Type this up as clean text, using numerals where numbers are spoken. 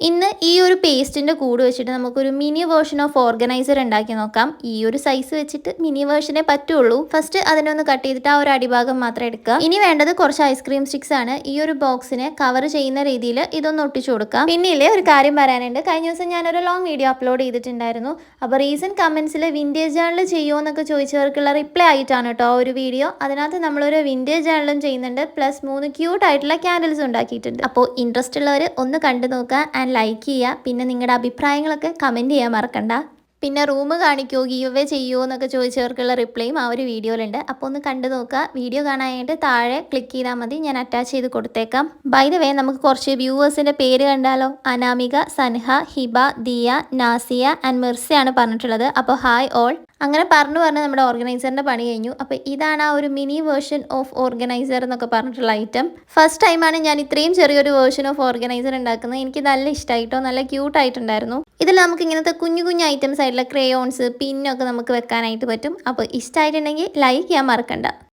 ഇന്ന് ഈ ഒരു പേസ്റ്റിൻ്റെ കൂട് വെച്ചിട്ട് നമുക്കൊരു മിനി വേർഷൻ ഓഫ് ഓർഗനൈസർ ഉണ്ടാക്കി നോക്കാം. ഈ ഒരു സൈസ് വെച്ചിട്ട് മിനി വേർഷനെ പറ്റുള്ളൂ. ഫസ്റ്റ് അതിനൊന്ന് കട്ട് ചെയ്തിട്ട് ആ ഒരു അടിഭാഗം മാത്രം എടുക്കുക. ഇനി വേണ്ടത് കുറച്ച് ഐസ്ക്രീം സ്റ്റിക്സ് ആണ്. ഈ ഒരു ബോക്സിനെ കവർ ചെയ്യുന്ന രീതിയിൽ ഇതൊന്ന് ഒട്ടിച്ചു കൊടുക്കാം. പിന്നിലെ ഒരു കാര്യം പറയാനുണ്ട്. കഴിഞ്ഞ ദിവസം ഞാനൊരു ലോങ് വീഡിയോ അപ്ലോഡ് ചെയ്തിട്ടുണ്ടായിരുന്നു. അപ്പോൾ റീസെൻറ്റ് കമൻസിൽ വിൻറ്റേജ് ജേണൽ ചെയ്യുമോ എന്നൊക്കെ ചോദിച്ചവർക്കുള്ള റിപ്ലൈ ആയിട്ടാണ് കേട്ടോ ആ ഒരു വീഡിയോ. അതിനകത്ത് നമ്മളൊരു വിൻറ്റേജ് ജേണലും ചെയ്യുന്നുണ്ട്, പ്ലസ് 3 ക്യൂട്ട് ആയിട്ടുള്ള ക്യാൻഡിൽസ് ഉണ്ടാക്കിയിട്ടുണ്ട്. അപ്പോൾ ഇൻട്രസ്റ്റ് ഉള്ളവർ ഒന്ന് കണ്ടു നോക്കുക ആൻഡ് ലൈക്ക് ചെയ്യുക. പിന്നെ നിങ്ങളുടെ അഭിപ്രായങ്ങളൊക്കെ കമൻറ്റ് ചെയ്യാൻ മറക്കണ്ട. പിന്നെ റൂം കാണിക്കുമോ ഗീവ് അവേ ചെയ്യുമോ എന്നൊക്കെ ചോദിച്ചവർക്കുള്ള റിപ്ലൈയും ആ ഒരു വീഡിയോയിലുണ്ട്. അപ്പോൾ ഒന്ന് കണ്ടു നോക്കുക. വീഡിയോ കാണാനായിട്ട് താഴെ ക്ലിക്ക് ചെയ്താൽ മതി, ഞാൻ അറ്റാച്ച് ചെയ്ത് കൊടുത്തേക്കാം. ബൈ ദ വേ, നമുക്ക് കുറച്ച് വ്യൂവേഴ്സിൻ്റെ പേര് കണ്ടാലോ. അനാമിക, സൻഹ, ഹിബ, ദിയ, നാസിയ ആൻഡ് മിർസയാണ് പറഞ്ഞിട്ടുള്ളത്. അപ്പോൾ ഹായ് ഓൾ. അങ്ങനെ പറഞ്ഞു നമ്മുടെ ഓർഗനൈസറിൻ്റെ പണി കഴിഞ്ഞു. അപ്പോൾ ഇതാണ് ആ ഒരു മിനി വേർഷൻ ഓഫ് ഓർഗനൈസർ എന്നൊക്കെ പറഞ്ഞിട്ടുള്ള ഐറ്റം. ഫസ്റ്റ് ടൈമാണ് ഞാൻ ഇത്രയും ചെറിയൊരു വേർഷൻ ഓഫ് ഓർഗനൈസർ ഉണ്ടാക്കുന്നത്. എനിക്ക് നല്ല ഇഷ്ടമായിട്ടോ, നല്ല ക്യൂട്ടായിട്ടുണ്ടായിരുന്നു. ഇതിൽ നമുക്ക് ഇങ്ങനത്തെ കുഞ്ഞു കുഞ്ഞു ഐറ്റംസ് ആയിട്ടുള്ള ക്രയോൺസ്, പിന്നൊക്കെ നമുക്ക് വെക്കാനായിട്ട് പറ്റും. അപ്പോൾ ഇഷ്ടമായിട്ടുണ്ടെങ്കിൽ ലൈക്ക് ചെയ്യാൻ മറക്കണ്ട.